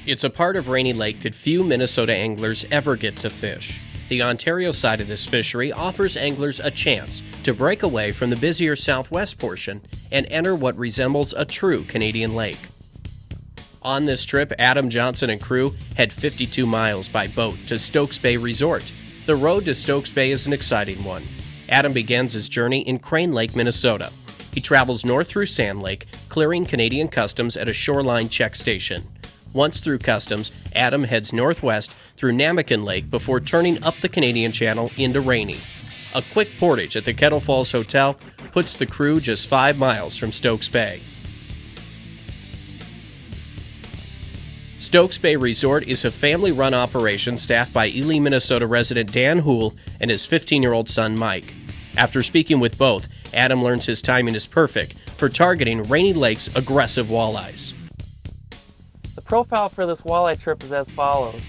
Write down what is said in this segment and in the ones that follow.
It's a part of Rainy Lake that few Minnesota anglers ever get to fish. The Ontario side of this fishery offers anglers a chance to break away from the busier southwest portion and enter what resembles a true Canadian lake. On this trip, Adam Johnson and crew head 52 miles by boat to Stokes Bay Resort. The road to Stokes Bay is an exciting one. Adam begins his journey in Crane Lake, Minnesota. He travels north through Sand Lake, clearing Canadian customs at a shoreline check station. Once through customs, Adam heads northwest through Namakan Lake before turning up the Canadian Channel into Rainy. A quick portage at the Kettle Falls Hotel puts the crew just 5 miles from Stokes Bay. Stokes Bay Resort is a family-run operation staffed by Ely, Minnesota resident Dan Houle and his 15-year-old son Mike. After speaking with both, Adam learns his timing is perfect for targeting Rainy Lake's aggressive walleyes. The profile for this walleye trip is as follows.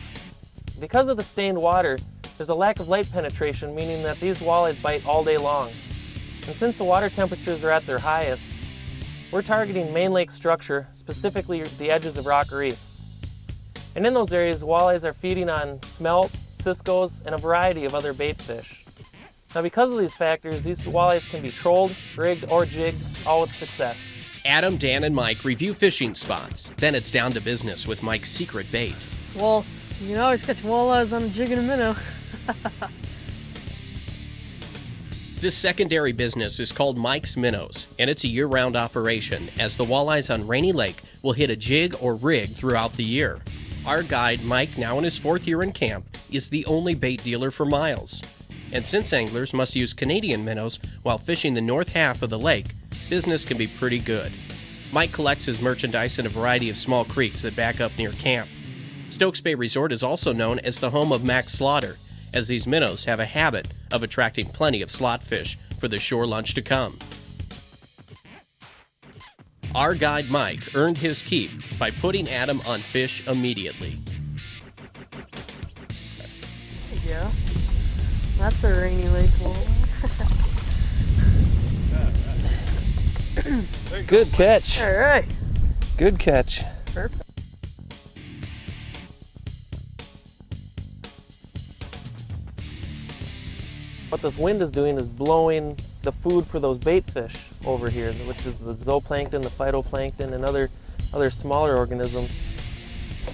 Because of the stained water, there's a lack of light penetration, meaning that these walleyes bite all day long. And since the water temperatures are at their highest, we're targeting main lake structure, specifically the edges of rock reefs. And in those areas, walleyes are feeding on smelt, ciscos, and a variety of other bait fish. Now because of these factors, these walleyes can be trolled, rigged, or jigged, all with success. Adam, Dan, and Mike review fishing spots. Then it's down to business with Mike's secret bait. Well, you can always catch walleyes on a jig and a minnow. This secondary business is called Mike's Minnows, and it's a year-round operation, as the walleyes on Rainy Lake will hit a jig or rig throughout the year. Our guide, Mike, now in his 4th year in camp, is the only bait dealer for miles. And since anglers must use Canadian minnows while fishing the north half of the lake, business can be pretty good. Mike collects his merchandise in a variety of small creeks that back up near camp. Stokes Bay Resort is also known as the home of Max Slaughter, as these minnows have a habit of attracting plenty of slot fish for the shore lunch to come. Our guide Mike earned his keep by putting Adam on fish immediately. Yeah, that's a Rainy Lake walleye. Good catch. All right. Good catch. Perfect. What this wind is doing is blowing the food for those bait fish over here, which is the zooplankton, the phytoplankton, and other smaller organisms.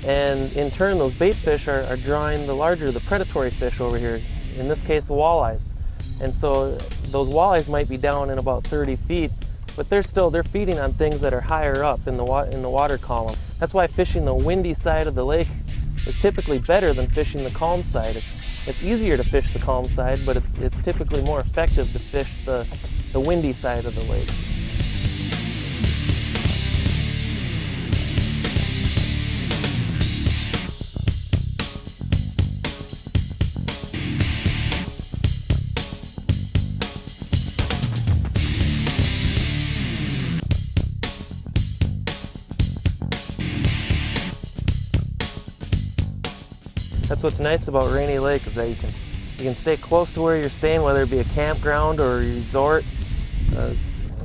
And in turn, those bait fish are drawing the predatory fish over here, in this case the walleyes. And so those walleyes might be down in about 30 feet, but they're feeding on things that are higher up in the water column. That's why fishing the windy side of the lake is typically better than fishing the calm side. It's easier to fish the calm side, but it's typically more effective to fish the windy side of the lake. That's what's nice about Rainy Lake, is that you can stay close to where you're staying, whether it be a campground or a resort,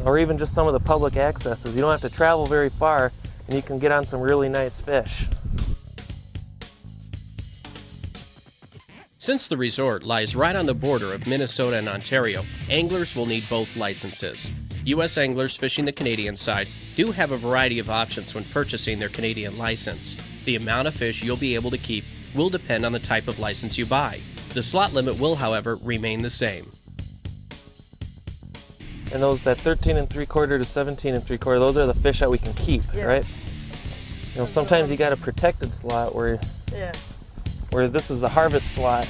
or even just some of the public accesses. You don't have to travel very far, and you can get on some really nice fish. Since the resort lies right on the border of Minnesota and Ontario, anglers will need both licenses. U.S. anglers fishing the Canadian side do have a variety of options when purchasing their Canadian license. The amount of fish you'll be able to keep will depend on the type of license you buy. The slot limit will, however, remain the same. And that 13 3/4 to 17 3/4, those are the fish that we can keep, yeah. Right? You know, sometimes you got a protected slot where this is the harvest slot.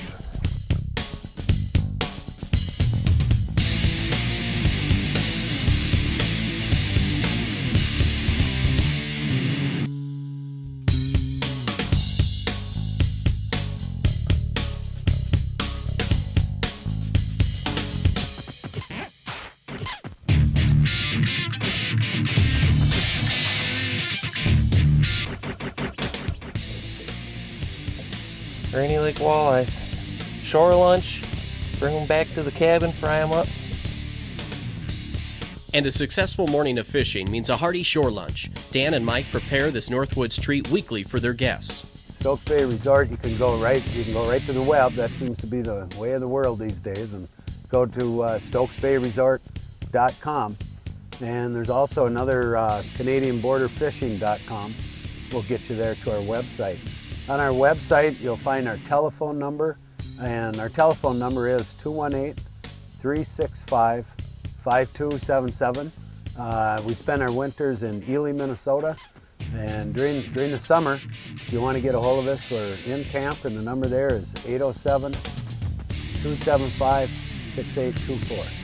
Rainy Lake walleyes. Shore lunch, bring them back to the cabin, fry them up. And a successful morning of fishing means a hearty shore lunch. Dan and Mike prepare this Northwoods treat weekly for their guests. Stokes Bay Resort, you can go right to the web. That seems to be the way of the world these days, and go to stokesbayresort.com. And there's also another CanadianBorderFishing.com. We'll get you there to our website. On our website, you'll find our telephone number, and our telephone number is 218-365-5277. We spend our winters in Ely, Minnesota, and during the summer, if you want to get a hold of us, we're in camp, and the number there is 807-275-6824.